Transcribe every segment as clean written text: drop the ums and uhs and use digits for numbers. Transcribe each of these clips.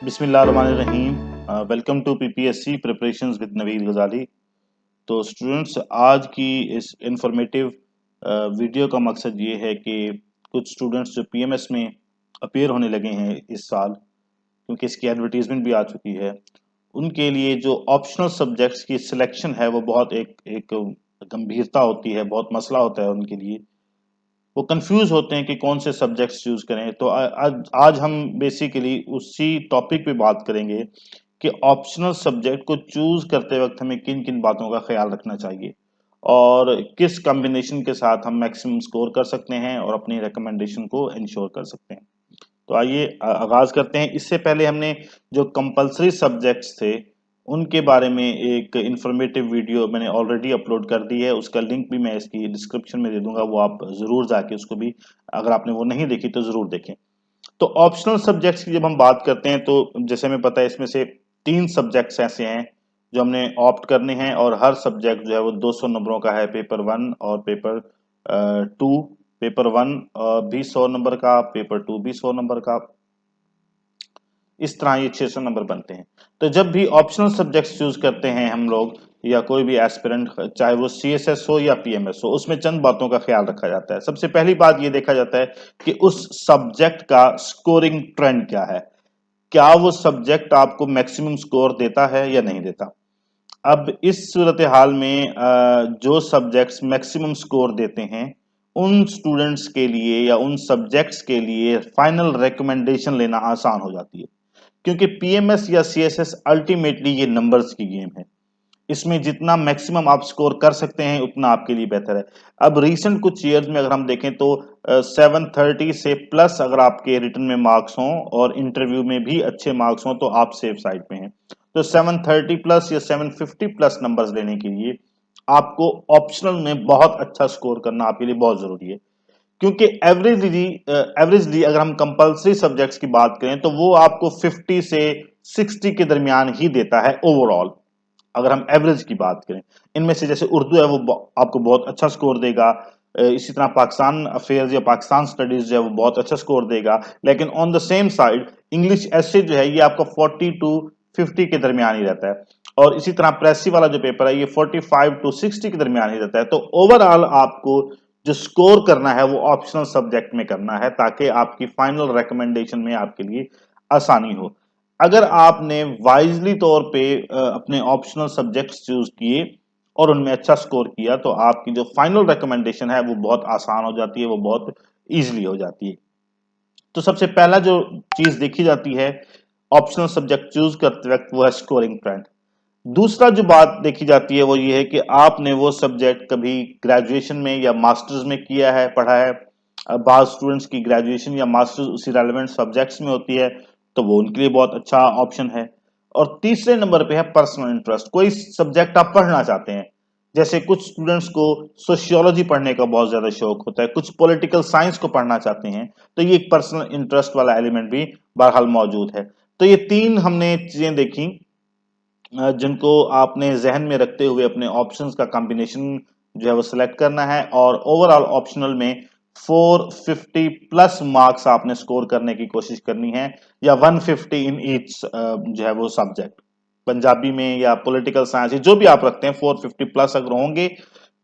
बिस्मिल्लाहिर्रहमानिर्रहीम। Welcome to PPSC preparations with Naveed Ghazali. तो students, आज की इस इंफॉर्मेटिव वीडियो का मकसद ये है कि कुछ स्टूडेंट्स जो पीएमएस में अपीयर होने लगे हैं इस साल, क्योंकि इसकी एडवर्टीजमेंट भी आ चुकी है, उनके लिए जो ऑप्शनल सब्जेक्ट्स की सिलेक्शन है वो बहुत एक गंभीरता होती है, बहुत मसला होता है उनके लिए। वो कंफ्यूज होते हैं कि कौन से सब्जेक्ट्स चूज करें। तो आज हम बेसिकली उसी टॉपिक पे बात करेंगे कि ऑप्शनल सब्जेक्ट को चूज करते वक्त हमें किन किन बातों का ख्याल रखना चाहिए और किस कॉम्बिनेशन के साथ हम मैक्सिमम स्कोर कर सकते हैं और अपनी रिकमेंडेशन को इंश्योर कर सकते हैं। तो आइए आगाज करते हैं। इससे पहले हमने जो कंपलसरी सब्जेक्ट्स थे उनके बारे में एक इंफॉर्मेटिव वीडियो मैंने ऑलरेडी अपलोड कर दी है। उसका लिंक भी मैं इसकी डिस्क्रिप्शन में दे दूंगा, वो आप जरूर जाके उसको भी, अगर आपने वो नहीं देखी तो जरूर देखें। तो ऑप्शनल सब्जेक्ट्स की जब हम बात करते हैं तो जैसे हमें पता है इसमें से 3 सब्जेक्ट्स ऐसे हैं जो हमने ऑप्ट करने हैं और हर सब्जेक्ट जो है वो 200 नंबरों का है। पेपर 1 और पेपर 2। पेपर 1 भी 100 नंबर का, पेपर 2 भी 100 नंबर का। इस तरह ये 600 नंबर बनते हैं। तो जब भी ऑप्शनल सब्जेक्ट्स चूज करते हैं हम लोग या कोई भी एस्पिरेंट, चाहे वो सीएसएस हो या पीएमएस हो, उसमें चंद बातों का ख्याल रखा जाता है। सबसे पहली बात ये देखा जाता है कि उस सब्जेक्ट का स्कोरिंग ट्रेंड क्या है। क्या वो सब्जेक्ट आपको मैक्सिमम स्कोर देता है या नहीं देता। अब इस सूरत हाल में जो सब्जेक्ट्स मैक्सिमम स्कोर देते हैं उन स्टूडेंट्स के लिए या उन सब्जेक्ट्स के लिए फाइनल रिकमेंडेशन लेना आसान हो जाती है, क्योंकि पीएमएस या सीएसएस अल्टीमेटली ये नंबर्स की गेम है। इसमें जितना मैक्सिमम आप स्कोर कर सकते हैं उतना आपके लिए बेहतर है। अब रीसेंट कुछ ईयर्स में अगर हम देखें तो 730 से प्लस अगर आपके रिटर्न में मार्क्स हों और इंटरव्यू में भी अच्छे मार्क्स हों तो आप सेफ साइड पे हैं। तो 730 प्लस या 750 प्लस नंबर्स लेने के लिए आपको ऑप्शनल में बहुत अच्छा स्कोर करना आपके लिए बहुत जरूरी है, क्योंकि एवरेजली अगर हम कंपलसरी सब्जेक्ट्स की बात करें तो वो आपको 50 से 60 के दरमियान ही देता है ओवरऑल। अगर हम एवरेज की बात करें, इनमें से जैसे उर्दू है वो आपको बहुत अच्छा स्कोर देगा। इसी तरह पाकिस्तान अफेयर्स या पाकिस्तान स्टडीज जो है वो बहुत अच्छा स्कोर देगा। लेकिन on the same side English ऐसे जो है ये आपका 40 टू 50 के दरमियान ही रहता है, और इसी तरह प्रेसी वाला जो पेपर है ये 45 टू 60 के दरमियान ही रहता है। तो ओवरऑल आपको जो स्कोर करना है वो ऑप्शनल सब्जेक्ट में करना है ताकि आपकी फाइनल रिकमेंडेशन में आपके लिए आसानी हो। अगर आपने वाइजली तौर पे अपने ऑप्शनल सब्जेक्ट्स चूज किए और उनमें अच्छा स्कोर किया तो आपकी जो फाइनल रिकमेंडेशन है वो बहुत आसान हो जाती है, वो बहुत इजीली हो जाती है। तो सबसे पहला जो चीज देखी जाती है ऑप्शनल सब्जेक्ट चूज करते वक्त वो है स्कोरिंग ट्रेंड। दूसरा जो बात देखी जाती है वो ये है कि आपने वो सब्जेक्ट कभी ग्रेजुएशन में या मास्टर्स में किया है, पढ़ा है। बाज स्टूडेंट्स की ग्रेजुएशन या मास्टर्स उसी रेलेवेंट सब्जेक्ट्स में होती है, तो वो उनके लिए बहुत अच्छा ऑप्शन है। और तीसरे नंबर पे है पर्सनल इंटरेस्ट। कोई सब्जेक्ट आप पढ़ना चाहते हैं, जैसे कुछ स्टूडेंट्स को सोशियोलॉजी पढ़ने का बहुत ज्यादा शौक होता है, कुछ पॉलिटिकल साइंस को पढ़ना चाहते हैं, तो ये एक पर्सनल इंटरेस्ट वाला एलिमेंट भी बहरहाल मौजूद है। तो ये तीन हमने चीजें देखी जिनको आपने जहन में रखते हुए अपने ऑप्शंस का कॉम्बिनेशन जो है वो सिलेक्ट करना है, और ओवरऑल ऑप्शनल में 450 प्लस मार्क्स आपने स्कोर करने की कोशिश करनी है, या 150 इन ईच जो है वो सब्जेक्ट, पंजाबी में या पॉलिटिकल साइंस जो भी आप रखते हैं 450 प्लस अगर होंगे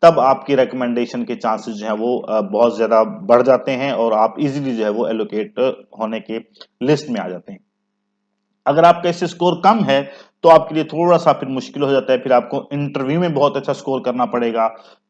तब आपकी रिकमेंडेशन के चांसेस जो है वो बहुत ज्यादा बढ़ जाते हैं और आप इजीली जो है वो एलोकेट होने के लिस्ट में आ जाते हैं। अगर आपका इससे स्कोर कम है तो आपके लिए थोड़ा सा फिर मुश्किल हो जाता है, फिर आपको इंटरव्यू में बहुत अच्छा स्कोर करना पड़ेगा।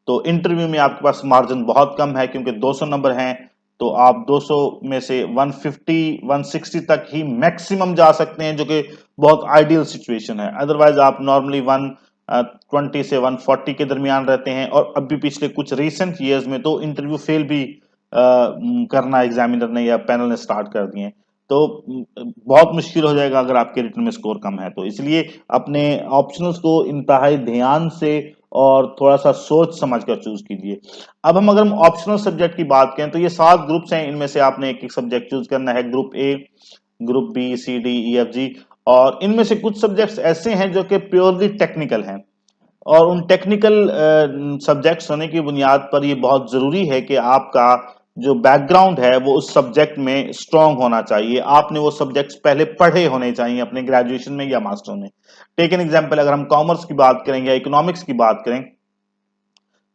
तो इंटरव्यू में आपके पास मार्जिन बहुत कम है क्योंकि 200 नंबर हैं, तो आप 200 में से 150 160 तक ही मैक्सिमम जा सकते हैं, जो कि बहुत आइडियल सिचुएशन है। अदरवाइज आप नॉर्मली 120 से 140 के दरमियान रहते हैं, और अभी पिछले कुछ रिसेंट ईयर्स में तो इंटरव्यू फेल भी करना एग्जामिनर ने या पैनल ने स्टार्ट कर दिए। तो बहुत मुश्किल हो जाएगा अगर आपके रिटर्न में स्कोर कम है। तो इसलिए अपने ऑप्शनल्स को इंतहाई ध्यान से और थोड़ा सा सोच समझ कर चूज कीजिए। अब हम अगर हम ऑप्शनल सब्जेक्ट की बात करें तो ये 7 ग्रुप्स हैं, इनमें से आपने एक एक सब्जेक्ट चूज करना है। Group A, group B, C, D, E, F, G. और इनमें से कुछ सब्जेक्ट्स ऐसे हैं जो कि प्योरली टेक्निकल हैं, और उन टेक्निकल सब्जेक्ट्स होने की बुनियाद पर ये बहुत जरूरी है कि आपका जो बैकग्राउंड है वो उस सब्जेक्ट में स्ट्रांग होना चाहिए। आपने वो सब्जेक्ट्स पहले पढ़े होने चाहिए अपने ग्रेजुएशन में या मास्टर में। टेक एन एग्जांपल, अगर हम कॉमर्स की बात करें या इकोनॉमिक्स की बात करें,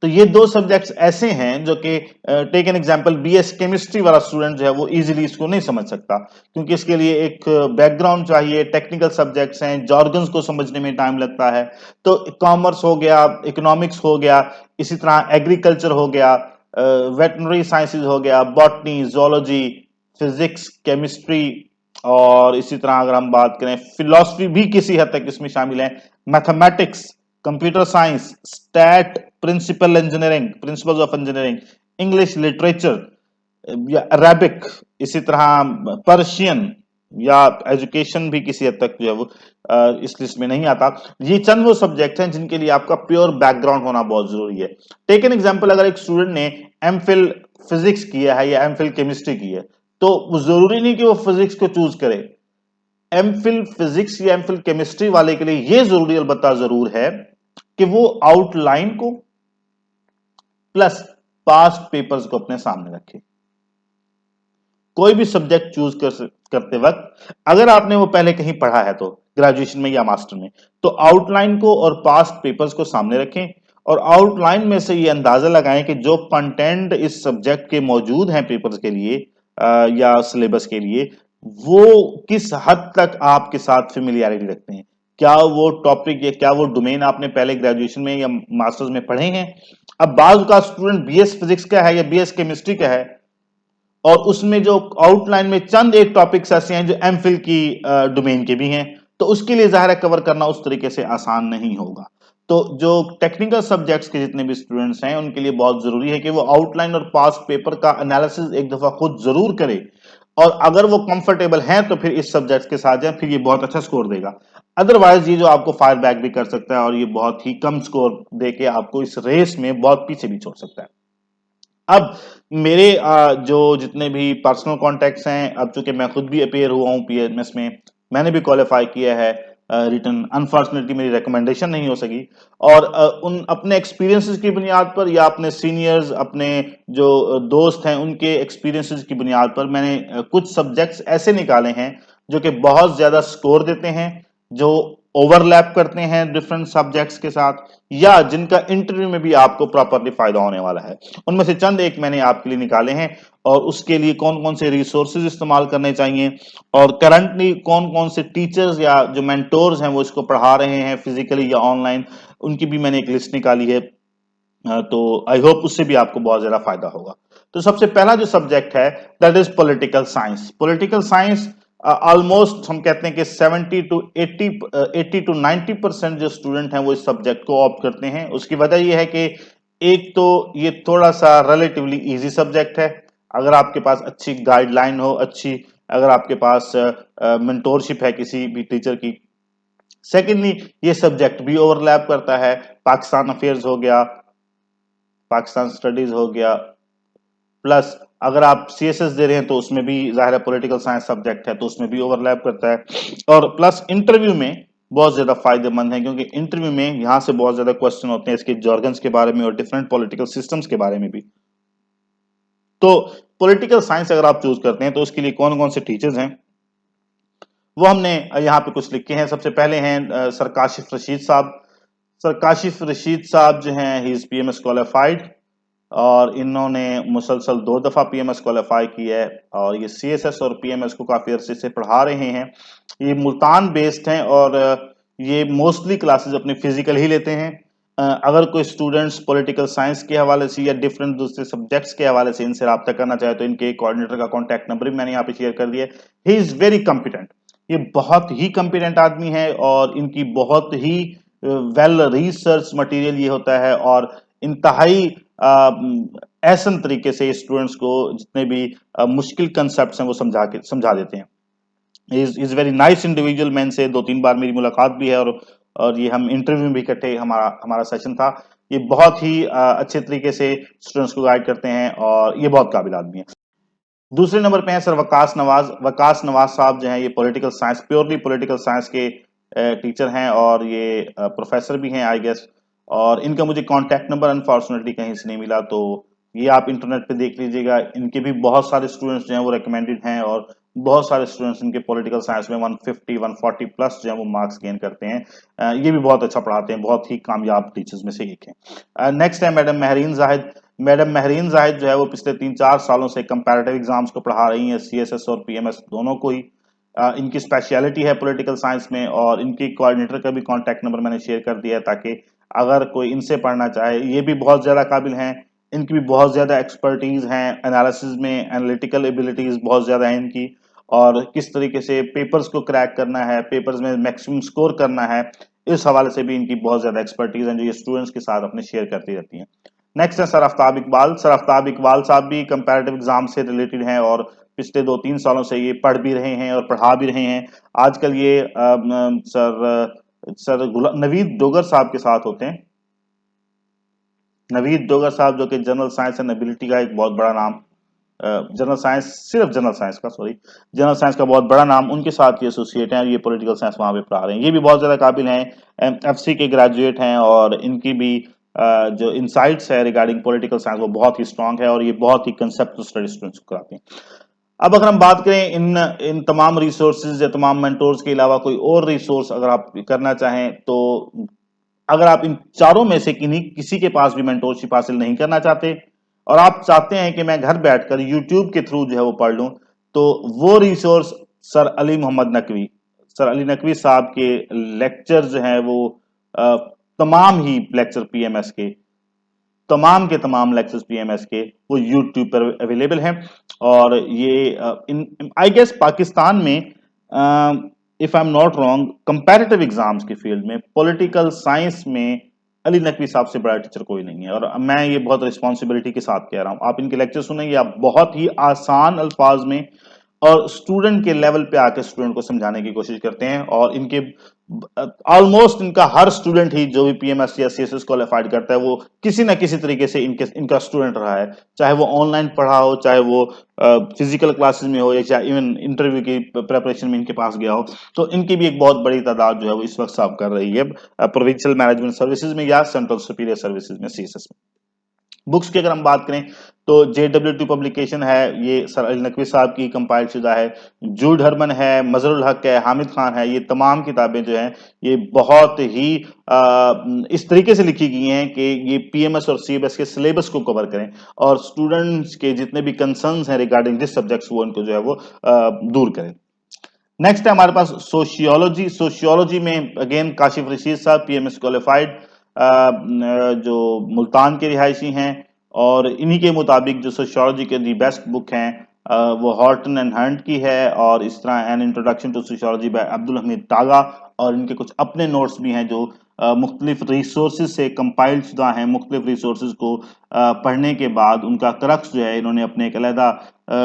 तो ये दो सब्जेक्ट्स ऐसे हैं जो कि take an example BS chemistry वाला स्टूडेंट जो है वो इजीली इसको नहीं समझ सकता, क्योंकि इसके लिए एक बैकग्राउंड चाहिए, टेक्निकल सब्जेक्ट्स हैं, जॉर्गन्स को समझने में टाइम लगता है। तो कॉमर्स हो गया, इकोनॉमिक्स हो गया, इसी तरह एग्रीकल्चर हो गया, वेटनरी साइंसेज हो गया, बॉटनी, जोलॉजी, फिजिक्स, केमिस्ट्री, और इसी तरह अगर हम बात करें फिलॉसफी भी किसी हद तक इसमें शामिल है, mathematics, computer science, stat, principle engineering, principles of engineering, English literature या अरेबिक, इसी तरह पर्शियन या एजुकेशन भी किसी हद तक जो है वो इस लिस्ट में नहीं आता। ये चंद वो सब्जेक्ट हैं जिनके लिए आपका प्योर बैकग्राउंड होना बहुत जरूरी है। टेक एन एग्जांपल, अगर एक स्टूडेंट ने एमफिल फिजिक्स किया है या एमफिल केमिस्ट्री की है, तो वो जरूरी नहीं कि वो फिजिक्स को चूज करे। एमफिल फिजिक्स या एमफिल केमिस्ट्री वाले के लिए ये जरूरी अलबत्ता जरूर है कि वो आउटलाइन को प्लस पास्ट पेपर्स को अपने सामने रखे। कोई भी सब्जेक्ट चूज करते वक्त अगर आपने वो पहले कहीं पढ़ा है, तो ग्रेजुएशन में या मास्टर में, तो आउटलाइन को और पास्ट पेपर्स को सामने रखें और आउटलाइन में से ये अंदाजा लगाएं कि जो कंटेंट इस सब्जेक्ट के मौजूद हैं पेपर्स के लिए या सिलेबस के लिए, वो किस हद तक आपके साथ फेमिलियरिटी रखते हैं। क्या वो टॉपिक या क्या वो डोमेन आपने पहले ग्रेजुएशन में या मास्टर्स में पढ़े हैं। अब बाज का स्टूडेंट बीएस फिजिक्स का है या बीएस केमिस्ट्री का है, और उसमें जो आउटलाइन में चंद एक टॉपिक्स ऐसे हैं जो एमफिल की डोमेन के भी हैं, तो उसके लिए ज़ाहिर है कवर करना उस तरीके से आसान नहीं होगा। तो जो टेक्निकल सब्जेक्ट्स के जितने भी स्टूडेंट्स हैं उनके लिए बहुत जरूरी है कि वो आउटलाइन और पास्ट पेपर का एनालिसिस एक दफा खुद जरूर करें, और अगर वो कंफर्टेबल हैं तो फिर इस सब्जेक्ट के साथ जाए, फिर ये बहुत अच्छा स्कोर देगा। अदरवाइज ये जो आपको फायर बैक भी कर सकता है और ये बहुत ही कम स्कोर देके आपको इस रेस में बहुत पीछे भी छोड़ सकता है। अब मेरे जो जितने भी पर्सनल कॉन्टैक्ट्स हैं, अब चूंकि मैं खुद भी अपेयर हुआ हूँ पीएमएस में, मैंने भी क्वालिफाई किया है रिटर्न, अनफॉर्चुनेटली मेरी रिकमेंडेशन नहीं हो सकी, और उन अपने एक्सपीरियंसेस की बुनियाद पर या अपने सीनियर्स, अपने जो दोस्त हैं उनके एक्सपीरियंसेस की बुनियाद पर मैंने कुछ सब्जेक्ट्स ऐसे निकाले हैं जो कि बहुत ज्यादा स्कोर देते हैं, जो ओवरलैप करते हैं डिफरेंट सब्जेक्ट्स के साथ, या जिनका इंटरव्यू में भी आपको प्रॉपरली फायदा होने वाला है। उनमें से चंद एक मैंने आपके लिए निकाले हैं, और उसके लिए कौन कौन से रिसोर्सेज इस्तेमाल करने चाहिए, और करंटली कौन कौन से टीचर्स या जो मेंटोर्स हैं वो इसको पढ़ा रहे हैं फिजिकली या ऑनलाइन, उनकी भी मैंने एक लिस्ट निकाली है। तो आई होप उससे भी आपको बहुत ज्यादा फायदा होगा। तो सबसे पहला जो सब्जेक्ट है that is political science. Political science almost हम कहते हैं कि 70 टू 80 80 टू 90% जो स्टूडेंट हैं वो इस सब्जेक्ट को ऑप्ट करते हैं। उसकी वजह यह है कि एक तो ये थोड़ा सा रिलेटिवली इजी सब्जेक्ट है, अगर आपके पास अच्छी गाइडलाइन हो, अच्छी अगर आपके पास मेंटोरशिप है किसी भी टीचर की। सेकेंडली, ये सब्जेक्ट भी ओवरलैप करता है, पाकिस्तान अफेयर्स हो गया, पाकिस्तान स्टडीज हो गया, प्लस अगर आप सीएसएस दे रहे हैं तो उसमें भी जाहिर है पॉलिटिकल साइंस सब्जेक्ट है तो उसमें भी ओवरलैप करता है, और प्लस इंटरव्यू में बहुत ज्यादा फायदेमंद है, क्योंकि इंटरव्यू में यहां से बहुत ज्यादा क्वेश्चन होते हैं इसके जॉर्गन्स के बारे में और डिफरेंट पॉलिटिकल सिस्टम्स के बारे में भी। तो पॉलिटिकल साइंस अगर आप चूज करते हैं तो उसके लिए कौन कौन से टीचर्स हैं वो हमने यहाँ पे कुछ लिखे हैं। सबसे पहले हैं सर काशिफ रशीद साहब। सर काशिफ रशीद साहब जो हैं ही इज पीएमएस क्वालिफाइड, और इन्होंने मुसलसल 2 दफा पीएमएस क्वालिफाई किया है, और ये सीएसएस और पीएमएस को काफी अरसे से पढ़ा रहे हैं। ये मुल्तान बेस्ड हैं, और ये मोस्टली क्लासेस अपने फिजिकल ही लेते हैं। अगर कोई स्टूडेंट्स पॉलिटिकल साइंस के हवाले से या डिफरेंट दूसरे सब्जेक्ट्स के हवाले से इनसे रब्ता करना चाहे तो इनके कोऑर्डिनेटर का कॉन्टैक्ट नंबर भी मैंने यहाँ पे शेयर कर दिया है। ही इज वेरी कॉम्पिटेंट, ये बहुत ही कॉम्पिटेंट आदमी है, और इनकी बहुत ही वेल रिसर्च मटेरियल ये होता है, और इंतहाई ऐसन तरीके से स्टूडेंट्स को जितने भी मुश्किल कंसेप्ट हैं वो समझा देते हैं। इज वेरी नाइस इंडिविजुअल, मैं इनसे 2-3 बार मेरी मुलाकात भी है, और ये हम इंटरव्यू में भी इकट्ठे हमारा हमारा सेशन था। ये बहुत ही अच्छे तरीके से स्टूडेंट्स को गाइड करते हैं, और ये बहुत काबिल आदमी है। दूसरे नंबर पे हैं सर वकास नवाज। वकास नवाज साहब जो हैं ये political science, purely political science के टीचर हैं, और ये प्रोफेसर भी हैं आई गेस, और इनका मुझे कांटेक्ट नंबर अनफॉर्चुनेटली कहीं से नहीं मिला, तो ये आप इंटरनेट पे देख लीजिएगा। इनके भी बहुत सारे स्टूडेंट्स जो हैं वो रिकमेंडेड हैं, और बहुत सारे स्टूडेंट्स इनके पॉलिटिकल साइंस में 150 140 प्लस जो है वो मार्क्स गेन करते हैं। ये भी बहुत अच्छा पढ़ाते हैं, बहुत ही कामयाब टीचर्स में से एक है। नेक्स्ट है मैडम महरीन जाहिद। मैडम महरीन जाहिद जो है वो पिछले 3-4 सालों से कंपैरेटिव एग्जाम्स को पढ़ा रही हैं, सीएसएस और पीएमएस दोनों को ही। इनकी स्पेशलिटी है पॉलिटिकल साइंस में, और इनके कोऑर्डिनेटर का भी कांटेक्ट नंबर मैंने शेयर कर दिया है, ताकि अगर कोई इनसे पढ़ना चाहे। ये भी बहुत ज़्यादा काबिल हैं, इनकी भी बहुत ज़्यादा एक्सपर्टीज़ हैं एनालिसिस में, एनालिटिकल एबिलिटीज़ बहुत ज़्यादा है इनकी, और किस तरीके से पेपर्स को क्रैक करना है, पेपर्स में मैक्सिमम स्कोर करना है, इस हवाले से भी इनकी बहुत ज़्यादा एक्सपर्टीज़ है, जो ये स्टूडेंट्स के साथ अपने शेयर करती रहती हैं। नेक्स्ट है सर आफ्ताब इकबाल। सर आफ्ताब इकबाल साहब भी कंपैरेटिव एग्जाम से रिलेटेड हैं, और पिछले 2-3 सालों से ये पढ़ भी रहे हैं और पढ़ा भी रहे हैं। आजकल ये सर नवीद डोगर साहब के साथ होते हैं। नवीद डोगर साहब जो कि जनरल साइंस एंड एबिलिटी का एक बहुत बड़ा नाम, जनरल साइंस, सिर्फ जनरल साइंस का, सॉरी, जनरल साइंस का बहुत बड़ा नाम, उनके साथ ये एसोसिएट हैं, और ये पॉलिटिकल साइंस वहाँ पे पढ़ा रहे हैं। ये भी बहुत ज़्यादा काबिल हैं, एफसी के ग्रेजुएट हैं, और इनकी भी जो इंसाइट्स है रिगार्डिंग पॉलिटिकल साइंस वो बहुत ही स्ट्रांग है, और ये बहुत ही कंसेप्ट स्टडी स्टूडेंट्स को कराते हैं। अब अगर हम बात करें इन इन तमाम रिसोर्सेज या तमाम मेंटोर्स के अलावा कोई और रिसोर्स अगर आप करना चाहें, तो अगर आप इन चारों में से किन्हीं किसी के पास भी मेंटोरशिप हासिल नहीं करना चाहते, और आप चाहते हैं कि मैं घर बैठकर यूट्यूब के थ्रू जो है वो पढ़ लूं, तो वो resource sir Ali Mohammad Naqvi, sir Ali Naqvi साहब के लेक्चर जो हैं वो अ, तमाम ही लेक्चर पीएमएस के, तमाम के तमाम लेक्चर्स पीएमएस के वो यूट्यूब पर अवेलेबल हैं। और ये इन आई गेस पाकिस्तान में, if I am not wrong, comparative exams की फील्ड में पॉलिटिकल साइंस में अली नकवी साहब से बड़ा टीचर कोई नहीं है, और मैं ये बहुत रिस्पॉन्सिबिलिटी के साथ कह रहा हूँ। आप इनके लेक्चर सुनेंगे, आप बहुत ही आसान अल्फाज में और स्टूडेंट के लेवल पे आके स्टूडेंट को समझाने की कोशिश करते हैं, और इनके ऑलमोस्ट इनका हर स्टूडेंट ही जो भी पीएमएस या सीएसएस क्वालिफाइड करता है वो किसी ना किसी तरीके से इनका स्टूडेंट रहा है, चाहे वो ऑनलाइन पढ़ा हो, चाहे वो फिजिकल क्लासेस में हो, या चाहे इवन इंटरव्यू की प्रिपरेशन में इनके पास गया हो। तो इनकी भी एक बहुत बड़ी तादाद जो है वो इस वक्त सर्व कर रही है प्रोविंशियल मैनेजमेंट सर्विसेज में या सेंट्रल सुपीरियर सर्विसेज में, सीएसएस में। बुक्स की अगर हम बात करें, तो JW2 पब्लिकेशन है, ये सर अली नकवी साहब की कंपाइल शुदा है। जूड हरमन है, मजरुल हक है, हामिद खान है, ये तमाम किताबें जो हैं ये बहुत ही इस तरीके से लिखी गई हैं कि ये पीएमएस और सीएमएस के सिलेबस को कवर करें, और स्टूडेंट्स के जितने भी कंसर्न्स हैं रिगार्डिंग दिस सब्जेक्ट्स वो उनको जो है वो दूर करें। नेक्स्ट है हमारे पास सोशियोलॉजी। सोशियोलॉजी में अगेन काशिफ रशीद साहब पीएमएस क्वालिफाइड, जो मुल्तान के रिहायशी हैं, और इन्हीं के मुताबिक जो सोशियोलॉजी के दी बेस्ट बुक हैं वो हॉर्टन एंड हंट की है, और इस तरह an introduction to sociology by Abdul Hamid Taga, और इनके कुछ अपने नोट्स भी हैं जो मुख्तलिफ रिसोर्सेज से कंपाइल्ड शुदा हैं। मुख्तलिफ रिसोर्सेज को पढ़ने के बाद उनका क्रक्स जो है, इन्होंने अपने एक अलहदा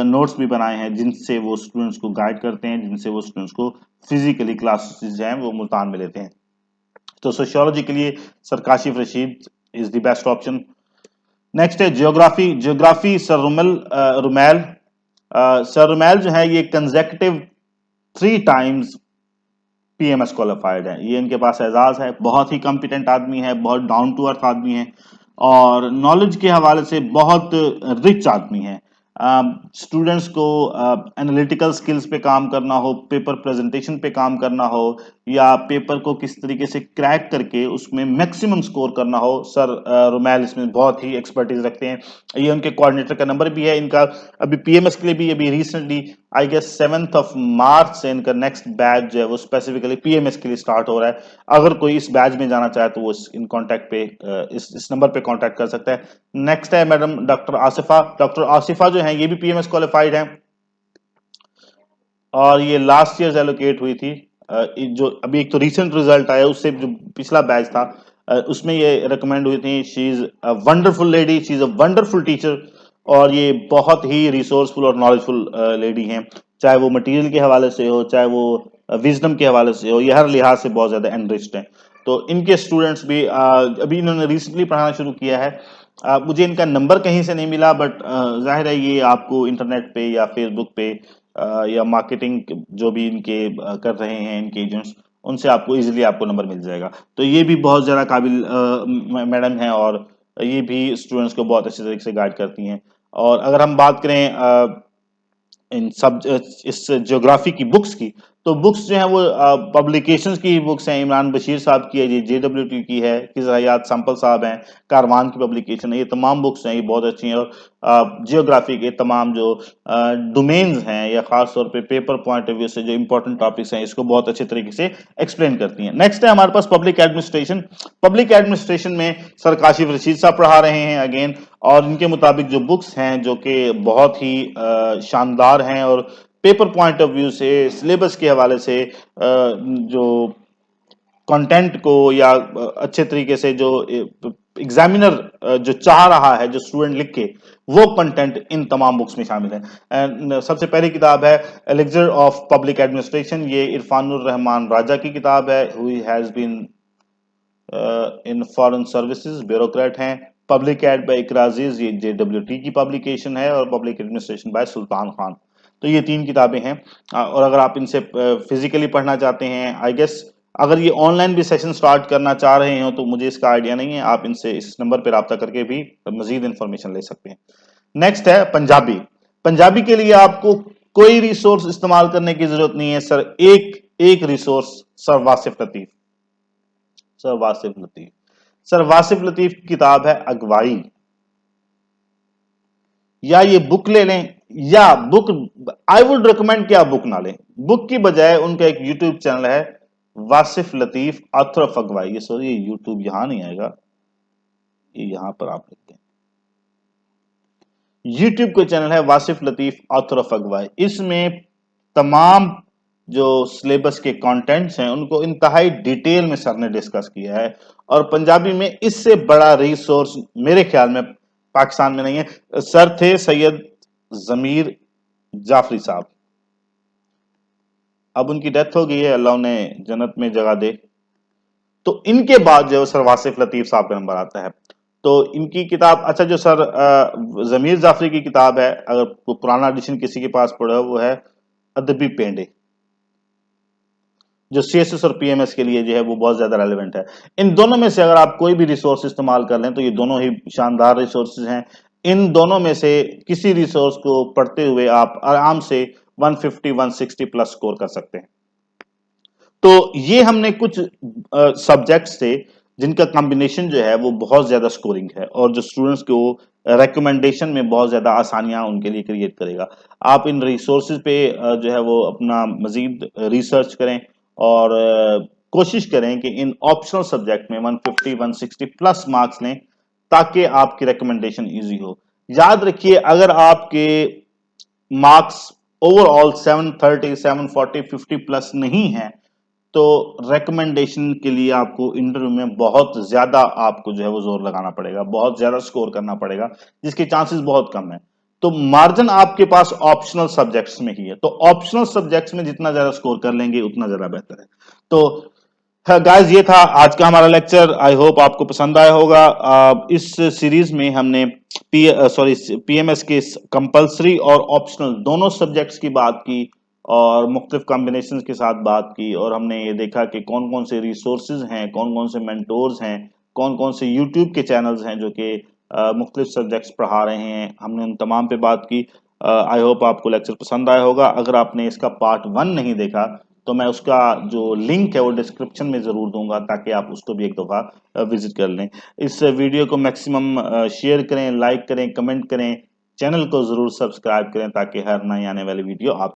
नोट्स भी बनाए हैं, जिनसे वो स्टूडेंट्स को गाइड करते हैं, जिनसे वो स्टूडेंट्स को फिजिकली क्लासेस जो हैं वो मुल्तान में लेते हैं। तो सोशियोलॉजी के लिए sir Kashif Rashid is the best option. Next है geography. Geography sir Rumail. Sir Rumail जो है ये कंसेक्यूटिव 3 टाइम्स पीएमएस क्वालिफाइड है, ये इनके पास एजाज है। बहुत ही कॉम्पिटेंट आदमी है, बहुत डाउन टू अर्थ आदमी है, और नॉलेज के हवाले से बहुत रिच आदमी है। स्टूडेंट्स को एनालिटिकल स्किल्स पे काम करना हो, पेपर प्रेजेंटेशन पे काम करना हो, या पेपर को किस तरीके से क्रैक करके उसमें मैक्सिमम स्कोर करना हो, सर रुमैल इसमें बहुत ही एक्सपर्टीज रखते हैं। ये उनके कोऑर्डिनेटर का नंबर भी है इनका। अभी पीएमएस के लिए भी अभी रिसेंटली आई गेस 7 मार्च से इनका नेक्स्ट बैच जो है वो स्पेसिफिकली पीएमएस के लिए स्टार्ट हो रहा है। अगर कोई इस बैच में जाना चाहे तो वो इन कांटेक्ट पे इस नंबर पे कांटेक्ट कर सकता है। नेक्स्ट है madam doctor Asifa. Doctor Asifa जो है ये भी पीएमएस क्वालिफाइड है, और ये लास्ट ईयर एलोकेट हुई थी। जो अभी एक तो रिसेंट रिजल्ट आया, उससे जो पिछला बैच था उसमें ये रिकमेंड हुई थी। She is a wonderful lady, she is a wonderful teacher, और ये बहुत ही रिसोर्सफुल और नॉलेजफुल लेडी हैं। चाहे वो मटेरियल के हवाले से हो, चाहे वो विजडम के हवाले से हो, ये हर लिहाज से बहुत ज्यादा एनरिच्ड हैं। तो इनके स्टूडेंट्स भी अभी इन्होंने रिसेंटली पढ़ाना शुरू किया है। मुझे इनका नंबर कहीं से नहीं मिला, बट जाहिर है ये आपको इंटरनेट पे या फेसबुक पे या मार्केटिंग जो भी इनके कर रहे हैं इनके एजेंट्स, उनसे आपको इजीली आपको नंबर मिल जाएगा। तो ये भी बहुत ज़्यादा काबिल मैडम है, और ये भी स्टूडेंट्स को बहुत अच्छे तरीके से गाइड करती हैं। और अगर हम बात करें इन सब इस ज्योग्राफी की बुक्स की, तो बुक्स जो हैं वो पब्लिकेशंस की ही बुक्स हैं। इमरान बशीर साहब की है, ये JWT की है, किस हयात संपल साहब हैं, कारवान की पब्लिकेशन है। ये तमाम बुक्स हैं, ये बहुत अच्छी हैं। और जियोग्राफी के तमाम जो डोमेन्स हैं या खास तौर पे पेपर पॉइंट ऑफ व्यू से जो इंपॉर्टेंट टॉपिक्स हैं, इसको बहुत अच्छे तरीके से एक्सप्लेन करती हैं। नेक्स्ट है हमारे पास पब्लिक एडमिनिस्ट्रेशन। पब्लिक एडमिनिस्ट्रेशन में सर काशिफ रशीद साहब पढ़ा रहे हैं अगेन, और इनके मुताबिक जो बुक्स हैं जो कि बहुत ही शानदार हैं, और पेपर पॉइंट ऑफ व्यू से, सिलेबस के हवाले से जो कंटेंट को या अच्छे तरीके से जो एग्जामिनर जो चाह रहा है, जो स्टूडेंट लिख के, वो कंटेंट इन तमाम बुक्स में शामिल है। सबसे पहली किताब है एलिक्सर ऑफ पब्लिक एडमिनिस्ट्रेशन। ये इरफानुर रहमान राजा की किताब है, who has been in foreign services, bureaucrat हैं। Public ad by Iqra Aziz, ये JWT की पब्लिकेशन है। और public administration by Sultan Khan. तो ये 3 किताबें हैं। और अगर आप इनसे फिजिकली पढ़ना चाहते हैं, आई गेस अगर ये ऑनलाइन भी सेशन स्टार्ट करना चाह रहे हो तो मुझे इसका आइडिया नहीं है, आप इनसे इस नंबर पर रब्ता करके भी मजीद इंफॉर्मेशन ले सकते हैं। नेक्स्ट है पंजाबी। पंजाबी के लिए आपको कोई रिसोर्स इस्तेमाल करने की जरूरत नहीं है सर, एक resource, sir Wasif Latif. Sir Wasif Latif sir Wasif Latif की किताब है अगवाई। या ये बुक ले लें, या बुक आई वुड रिकमेंड कि आप बुक ना लें। बुक की बजाय उनका एक यूट्यूब चैनल है, वासिफ लतीफ ऑथर ऑफ अगवाई। ये सॉरी, ये यूट्यूब यहां नहीं आएगा, ये यहां पर आप लिखते हैं। यूट्यूब का चैनल है वासिफ लतीफ ऑथर ऑफ अगवाई। इसमें तमाम जो सिलेबस के कंटेंट्स हैं उनको इंतहाई डिटेल में सर ने डिस्कस किया है। और पंजाबी में इससे बड़ा रिसोर्स मेरे ख्याल में पाकिस्तान में नहीं है। सर थे सैयद जमीर जाफरी साहब, अब उनकी डेथ हो गई है, अल्लाह उन्हें जन्नत में जगह दे। तो इनके बाद जो सर वासिफ लतीफ साहब का नंबर आता है। तो इनकी किताब, अच्छा जो सर जमीर जाफरी की किताब है, अगर पुराना एडिशन किसी के पास पड़ा, वो है अदबी पेंडे, जो CSS और PMS के लिए जो है वो बहुत ज्यादा रेलिवेंट है। इन दोनों में से अगर आप कोई भी रिसोर्स इस्तेमाल कर लें तो ये दोनों ही शानदार रिसोर्सेज हैं। इन दोनों में से किसी रिसोर्स को पढ़ते हुए आप आराम से 150 160 प्लस स्कोर कर सकते हैं। तो ये हमने कुछ सब्जेक्ट्स थे जिनका कॉम्बिनेशन जो है वो बहुत ज्यादा स्कोरिंग है, और जो स्टूडेंट्स को रिकमेंडेशन में बहुत ज्यादा आसानियां उनके लिए क्रिएट करेगा। आप इन रिसोर्सेज पे जो है वो अपना मजीद रिसर्च करें, और कोशिश करें कि इन ऑप्शनल सब्जेक्ट में 150 160 प्लस मार्क्स लें, ताकि आपकी रिकमेंडेशन इजी हो। याद रखिए, अगर आपके मार्क्स ओवरऑल 730 740 50 प्लस नहीं है, तो रिकमेंडेशन के लिए आपको इंटरव्यू में बहुत ज्यादा आपको जो है वो जोर लगाना पड़ेगा, बहुत ज्यादा स्कोर करना पड़ेगा, जिसके चांसेस बहुत कम है। तो मार्जिन आपके पास ऑप्शनल सब्जेक्ट्स में ही है, तो ऑप्शनल सब्जेक्ट्स में जितना ज्यादा स्कोर कर लेंगे उतना ज्यादा बेहतर है। तो गाइस, ये था आज का हमारा लेक्चर। आई होप आपको पसंद आया होगा। इस सीरीज में हमने PMS के कंपलसरी और ऑप्शनल दोनों सब्जेक्ट्स की बात की, और मुख्तलिफ कॉम्बिनेशन के साथ बात की, और हमने ये देखा कि कौन कौन से रिसोर्सेज हैं, कौन कौन से मेंटोर्स हैं, कौन कौन से यूट्यूब के चैनल्स हैं जो कि मुख्तलिफ सब्जेक्ट्स पढ़ा रहे हैं। हमने उन तमाम पे बात की। आई होप आपको लेक्चर पसंद आया होगा। अगर आपने इसका पार्ट 1 नहीं देखा तो मैं उसका जो लिंक है वो डिस्क्रिप्शन में जरूर दूंगा, ताकि आप उसको भी एक दफा विजिट कर लें। इस वीडियो को मैक्सिमम शेयर करें, लाइक करें, कमेंट करें, चैनल को जरूर सब्सक्राइब करें, ताकि हर नई आने वाली वीडियो आप